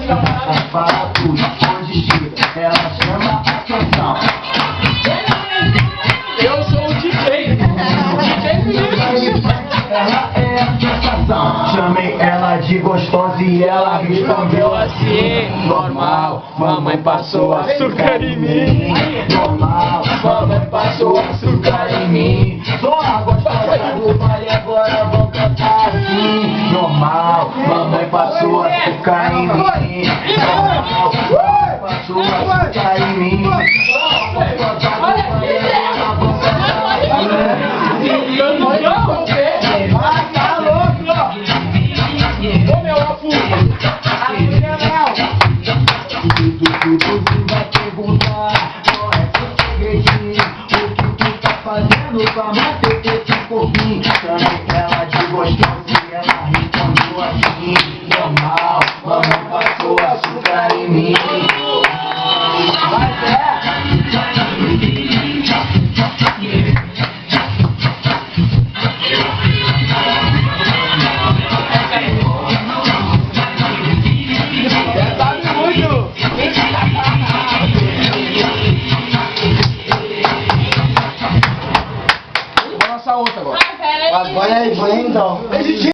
Para tudo, onde chega, ela chama a atenção. Eu sou o DJ. Ela é a sensação. Chamei ela de gostosa e ela respondeu assim: normal, mamãe passou açúcar em mim. Normal, mamãe passou açúcar em mim. Sou a gostosa do baile, agora vou cantar assim. Normal, mamãe passou açúcar em mim. Normal, mamãe passou açúcar em mim. Vai perguntar qual é seu segredinho, o que tu tá fazendo pra manter esse corpinho. Chamei ela de gostosa e ela respondeu assim: normal, mamãe passou açúcar em mim. Vai, Zé! Vou lançar outra agora. Vai então.